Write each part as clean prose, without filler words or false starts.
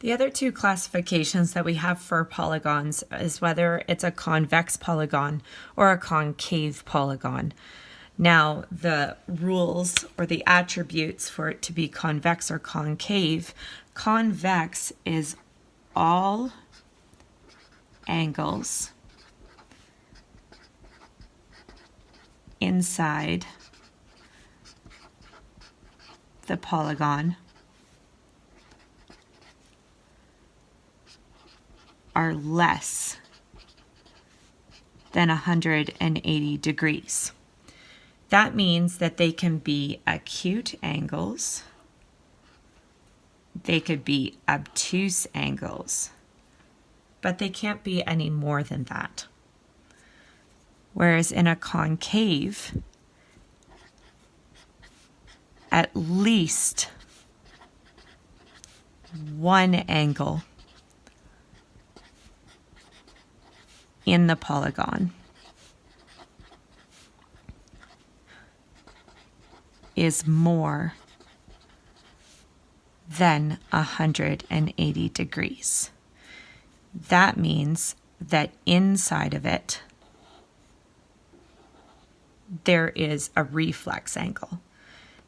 The other two classifications that we have for polygons is whether it's a convex polygon or a concave polygon. Now, the rules or the attributes for it to be convex or concave, convex is all angles inside the polygon are less than 180 degrees. That means that they can be acute angles, they could be obtuse angles, but they can't be any more than that. Whereas in a concave, at least one angle in the polygon is more than 180 degrees. That means that inside of it, there is a reflex angle.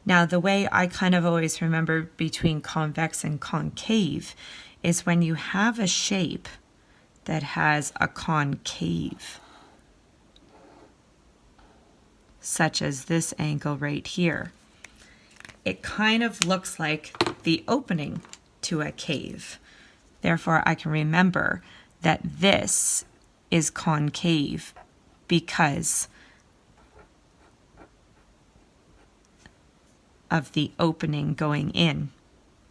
Now, the way I kind of always remember between convex and concave is when you have a shape that has a concave, such as this angle right here, it kind of looks like the opening to a cave. Therefore, I can remember that this is concave because of the opening going in.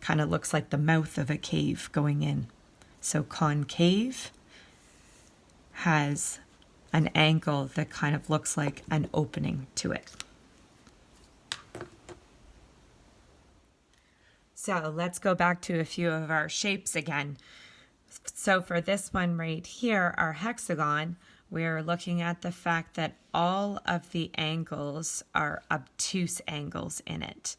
Kind of looks like the mouth of a cave going in. So concave has an angle that kind of looks like an opening to it. So let's go back to a few of our shapes again. So for this one right here, our hexagon, we're looking at the fact that all of the angles are obtuse angles in it.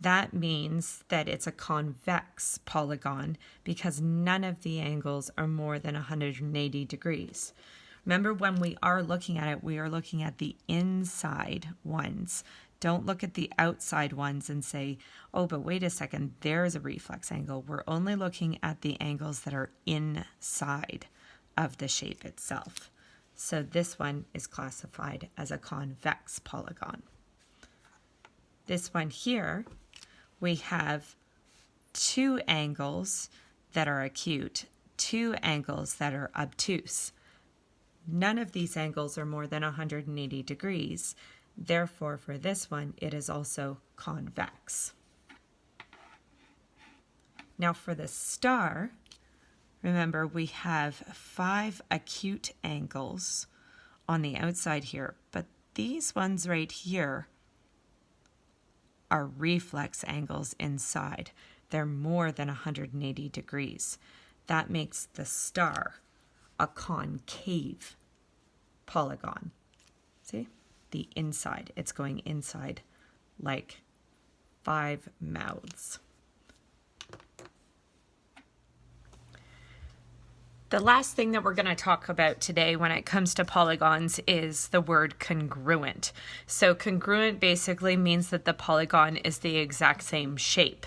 That means that it's a convex polygon because none of the angles are more than 180 degrees. Remember, when we are looking at it, we are looking at the inside ones. Don't look at the outside ones and say, oh, but wait a second, there's a reflex angle. We're only looking at the angles that are inside of the shape itself. So this one is classified as a convex polygon. This one here, we have two angles that are acute, two angles that are obtuse. None of these angles are more than 180 degrees. Therefore, for this one, it is also convex. Now for the star, remember we have 5 acute angles on the outside here, but these ones right here are reflex angles inside. They're more than 180 degrees. That makes the star a concave polygon. See? The inside, it's going inside like 5 mouths. The last thing that we're going to talk about today when it comes to polygons is the word congruent. So congruent basically means that the polygon is the exact same shape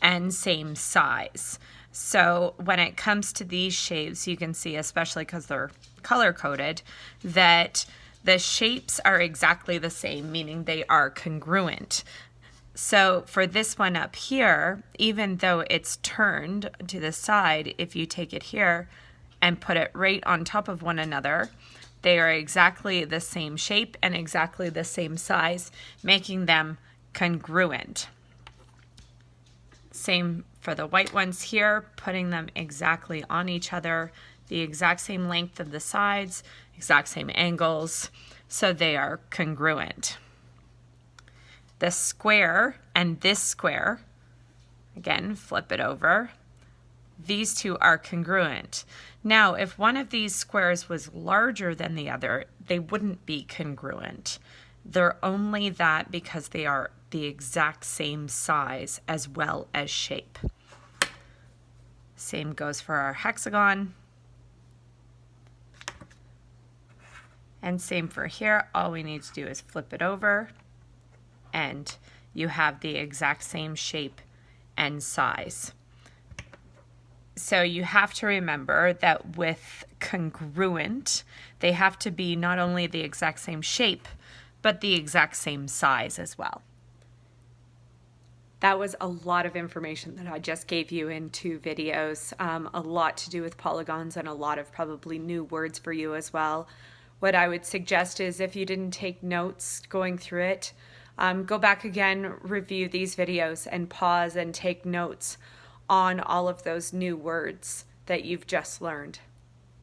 and same size. So when it comes to these shapes, you can see, especially because they're color-coded, that the shapes are exactly the same, meaning they are congruent. So for this one up here, even though it's turned to the side, if you take it here and put it right on top of one another, they are exactly the same shape and exactly the same size, making them congruent. Same for the white ones here, putting them exactly on each other, the exact same length of the sides, exact same angles, so they are congruent. The square and this square, again, flip it over, these two are congruent. Now, if one of these squares was larger than the other, they wouldn't be congruent. They're only that because they are the exact same size as well as shape. Same goes for our hexagon. And same for here. All we need to do is flip it over and you have the exact same shape and size. So you have to remember that with congruent, they have to be not only the exact same shape, but the exact same size as well. That was a lot of information that I just gave you in 2 videos, a lot to do with polygons and a lot of probably new words for you as well. What I would suggest is if you didn't take notes going through it, go back again, review these videos and pause and take notes on all of those new words that you've just learned.